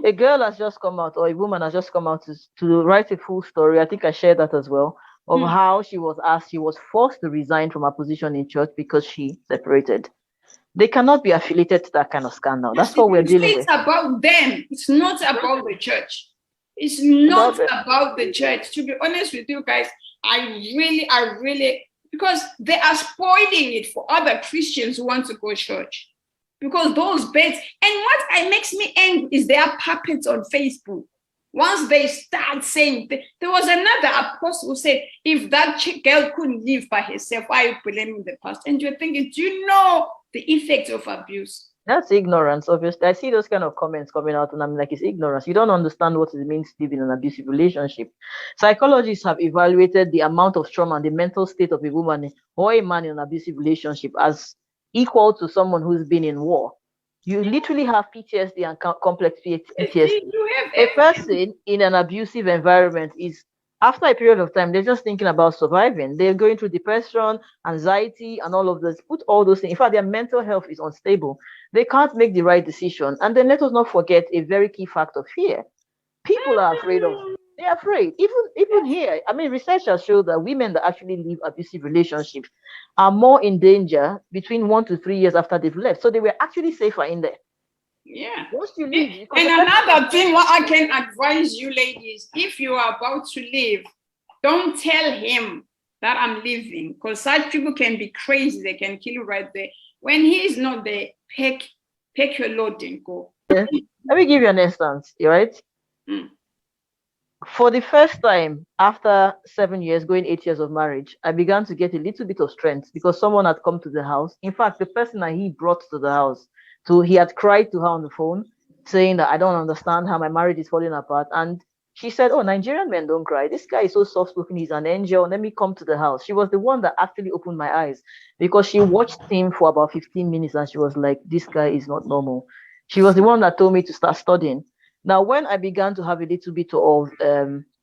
A girl has just come out, or a woman has just come out to write a full story. I think I shared that as well, of how she was forced to resign from her position in church because she separated. They cannot be affiliated to that kind of scandal. That's what we're dealing with. It's about them. It's not about the church. It's not about the church. To be honest with you guys, I really, because they are spoiling it for other Christians who want to go to church. Because those beds, and what makes me angry is they are puppets on Facebook. Once they start saying, there was another apostle who said, if that girl couldn't live by herself, why are you blaming the pastor? And you're thinking, do you know the effects of abuse? That's ignorance, obviously. I see those kind of comments coming out, and I'm like, it's ignorance. You don't understand what it means to live in an abusive relationship. Psychologists have evaluated the amount of trauma and the mental state of a woman or a man in an abusive relationship as equal to someone who's been in war. You literally have PTSD and complex PTSD. A person in an abusive environment is, after a period of time, they're just thinking about surviving. They're going through depression, anxiety, and all of this. Put all those things. In fact, their mental health is unstable. They can't make the right decision. And then let us not forget a very key factor: fear. People are afraid of. They're afraid. Even here, I mean, research has shown that women that actually live abusive relationships are more in danger between 1 to 3 years after they've left. So they were actually safer in there. Yeah. Once you leave, and another thing, what I can advise you ladies, if you are about to leave, don't tell him that I'm leaving, because such people can be crazy. They can kill you right there. When he is not there, pack your load and go. Yeah. Let me give you an instance, right? For the first time after 7 years, going 8 years of marriage, I began to get a little bit of strength because someone had come to the house. In fact, the person that he brought to the house, so he had cried to her on the phone, saying that I don't understand how my marriage is falling apart. And she said, oh, Nigerian men don't cry. This guy is so soft-spoken. He's an angel. Let me come to the house. She was the one that actually opened my eyes because she watched him for about 15 minutes and she was like, this guy is not normal. She was the one that told me to start studying. Now, when I began to have a little bit of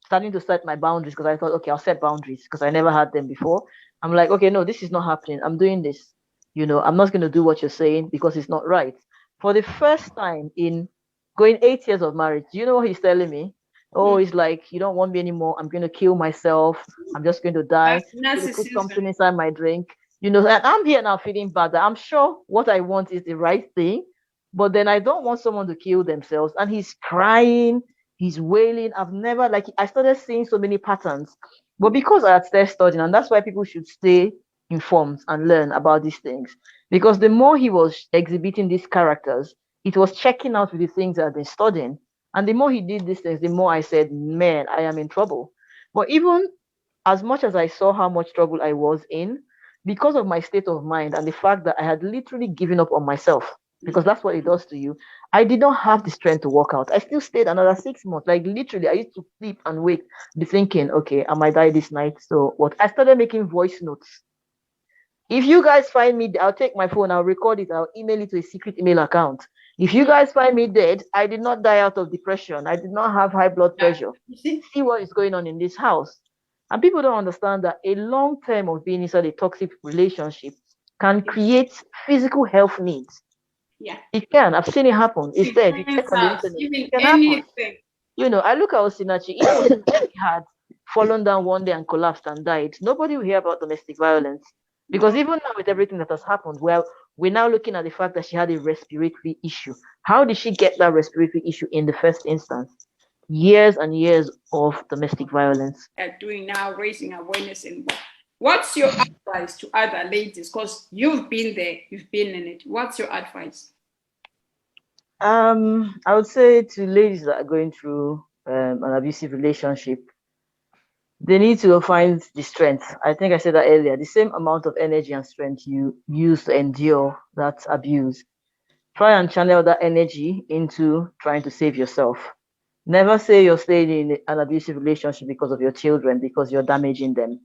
starting to set my boundaries, because I thought, okay, I'll set boundaries because I never had them before. I'm like, okay, no, this is not happening. I'm doing this. You know, I'm not going to do what you're saying because it's not right. For the first time in going 8 years of marriage, do you know what he's telling me? Oh, he's like, you don't want me anymore. I'm going to kill myself. I'm just going to die. I'm going to put something inside my drink. You know, and I'm here now feeling bad. I'm sure what I want is the right thing. But then I don't want someone to kill themselves. And he's crying, he's wailing. I started seeing so many patterns. But because I had started studying, and that's why people should stay informed and learn about these things. Because the more he was exhibiting these characters, it was checking out with the things that I've been studying. And the more he did these things, the more I said, man, I am in trouble. But even as much as I saw how much trouble I was in, because of my state of mind and the fact that I had literally given up on myself, because that's what it does to you, I did not have the strength to walk out. I still stayed another 6 months. Like literally, I used to sleep and wake, be thinking, okay, I might die this night. So what? I started making voice notes. If you guys find me, I'll take my phone, I'll record it, I'll email it to a secret email account. If you guys find me dead, I did not die out of depression. I did not have high blood pressure. See what is going on in this house. And people don't understand that a long term of being inside a toxic relationship can create physical health needs. Yeah. It can. I've seen it happen. It's there. You check on the internet. It can happen. You know, I look at Osinachi. If he had fallen down one day and collapsed and died, nobody will hear about domestic violence. Because even now, with everything that has happened, well, we're now looking at the fact that she had a respiratory issue. How did she get that respiratory issue in the first instance? Years and years of domestic violence. Doing now, raising awareness. And what's your advice to other ladies? Because you've been there, you've been in it. What's your advice? I would say to ladies that are going through an abusive relationship, they need to find the strength. I think I said that earlier, the same amount of energy and strength you use to endure that abuse. Try and channel that energy into trying to save yourself. Never say you're staying in an abusive relationship because of your children, because you're damaging them.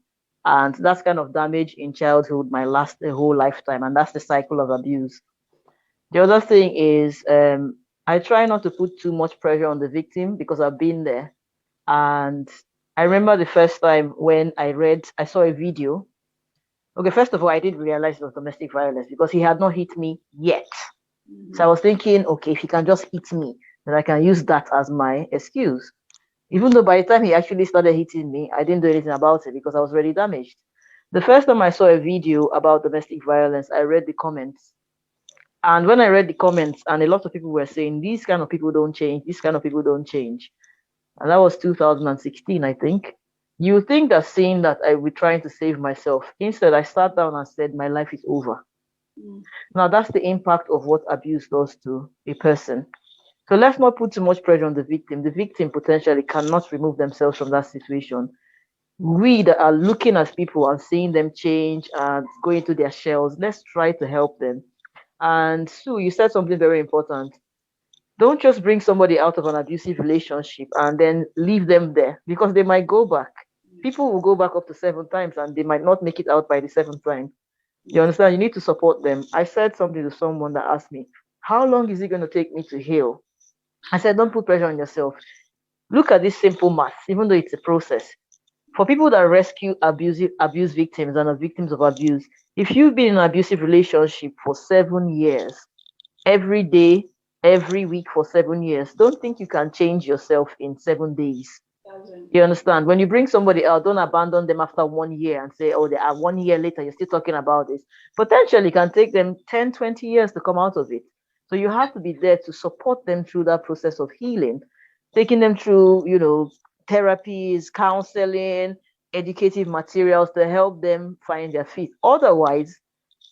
And that kind of damage in childhood might last a whole lifetime, and that's the cycle of abuse. The other thing is, I try not to put too much pressure on the victim because I've been there. And I remember the first time when I saw a video. Okay, first of all, I didn't realize it was domestic violence because he had not hit me yet. So I was thinking, okay, if he can just hit me, then I can use that as my excuse. Even though by the time he actually started hitting me, I didn't do anything about it because I was already damaged. The first time I saw a video about domestic violence, I read the comments. And when I read the comments, and a lot of people were saying, these kind of people don't change, these kind of people don't change. And that was 2016, I think. You think that seeing that I was trying to save myself. Instead, I sat down and said, my life is over. Now, that's the impact of what abuse does to a person. So let's not put too much pressure on the victim. The victim potentially cannot remove themselves from that situation. We that are looking at people and seeing them change and go into their shells, let's try to help them. And Sue, you said something very important. Don't just bring somebody out of an abusive relationship and then leave them there because they might go back. People will go back up to 7 times and they might not make it out by the 7th time. You understand? You need to support them. I said something to someone that asked me, how long is it going to take me to heal? I said, don't put pressure on yourself. Look at this simple math, even though it's a process. For people that rescue abuse victims and are victims of abuse, if you've been in an abusive relationship for 7 years, every day, every week for 7 years, don't think you can change yourself in 7 days. You understand? When you bring somebody out, don't abandon them after 1 year and say, oh, they are 1 year later, you're still talking about this. Potentially, it can take them 10, 20 years to come out of it. So you have to be there to support them through that process of healing, taking them through, therapies, counseling, educative materials to help them find their feet. Otherwise,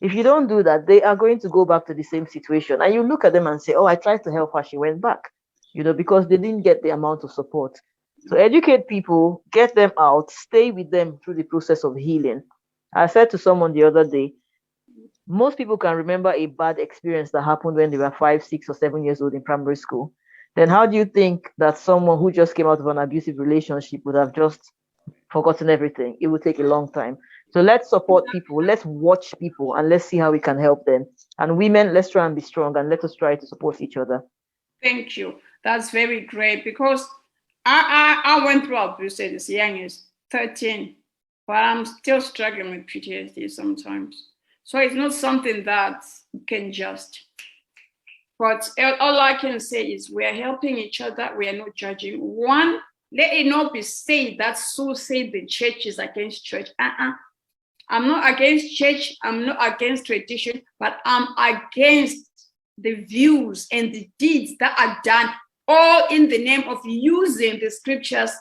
if you don't do that, they are going to go back to the same situation. And you look at them and say, oh, I tried to help her, she went back, because they didn't get the amount of support. So educate people, get them out, stay with them through the process of healing. I said to someone the other day, most people can remember a bad experience that happened when they were 5, 6, or 7 years old in primary school. Then how do you think that someone who just came out of an abusive relationship would have just forgotten everything? It would take a long time. So let's support people, let's watch people, and let's see how we can help them. And women, let's try and be strong, and let us try to support each other. Thank you. That's very great, because I went through abuse as young as 13, but I'm still struggling with PTSD sometimes. So it's not something that you can just. But all I can say is we are helping each other. We are not judging. One, let it not be said that so say the church is against church. I'm not against church. I'm not against tradition, but I'm against the views and the deeds that are done all in the name of using the scriptures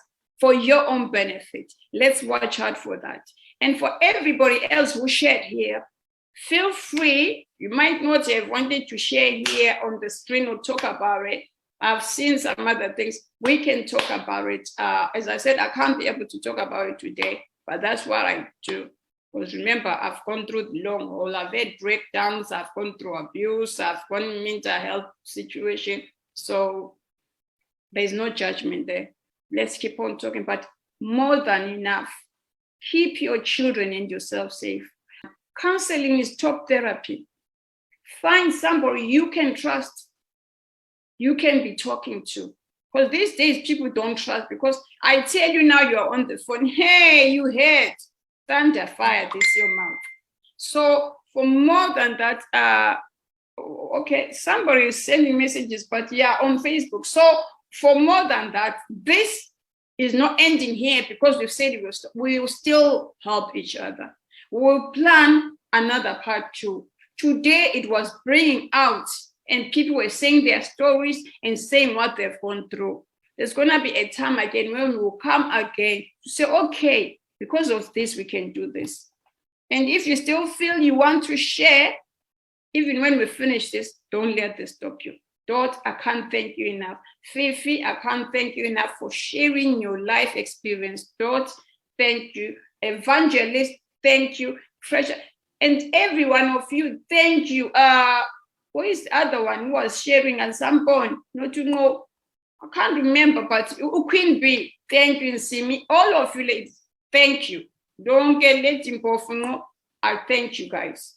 for your own benefit. Let's watch out for that. And for everybody else who shared here, feel free. You might not have wanted to share here on the screen or talk about it. I've seen some other things. We can talk about it. As I said, I can't be able to talk about it today, but that's what I do. Because remember, I've gone through the long haul. I've had breakdowns. I've gone through abuse. I've gone in mental health situation. So there's no judgment there. Let's keep on talking, but more than enough, keep your children and yourself safe. Counseling is top therapy. Find somebody you can trust, you can be talking to. Because these days people don't trust, because I tell you now, you're on the phone, hey, you heard, thunder, fire, this your mouth. So for more than that, okay, somebody is sending messages, but yeah, on Facebook. So for more than that, this is not ending here, because we've said we will still help each other. We'll plan another part 2. Today it was bringing out, and people were saying their stories and saying what they've gone through. There's going to be a time again when we will come again to say, okay, because of this, we can do this. And if you still feel you want to share, even when we finish this, don't let this stop you. Dot, I can't thank you enough. Fifi, I can't thank you enough for sharing your life experience. Dot, thank you. Evangelist, thank you. Treasure, and every one of you, thank you. What is the other one who was sharing at some point? Not to know, I can't remember, but Queen B, thank you, Simi. All of you ladies, thank you. Don't get let him go for no. I thank you guys.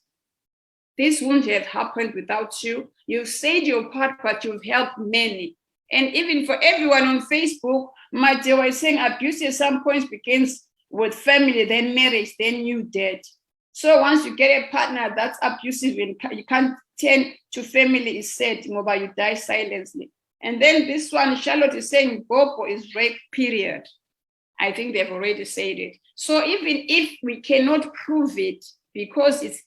This wouldn't have happened without you. You've said your part, but you've helped many. And even for everyone on Facebook, Mate was saying abuse at some points begins with family, then marriage, then you dead. So once you get a partner that's abusive and you can't tend to family, is said, but you die silently. And then this one, Charlotte is saying Bobo is rape, period. I think they've already said it. So even if we cannot prove it because it's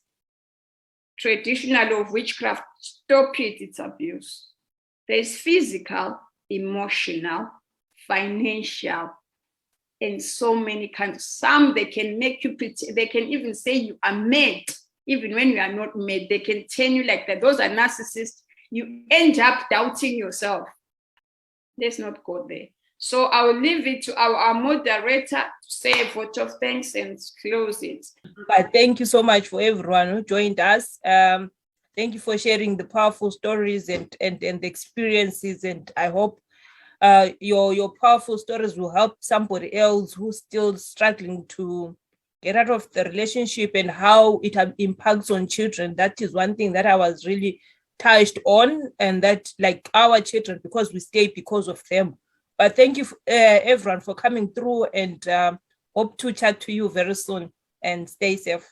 traditional of witchcraft, stop it, it's abuse. There's physical, emotional, financial, and so many kinds. Some they can make you pretend, they can even say you are mad, even when you are not mad. They can tell you like that. Those are narcissists. You end up doubting yourself. Let's not go there. So I will leave it to our moderator to say a vote of thanks and close it. Thank you so much for everyone who joined us. Thank you for sharing the powerful stories and the experiences. And I hope your powerful stories will help somebody else who's still struggling to get out of the relationship and how it impacts on children. That is one thing that I was really touched on, and that like our children, because we stay because of them. But thank you everyone for coming through, and hope to chat to you very soon, and stay safe.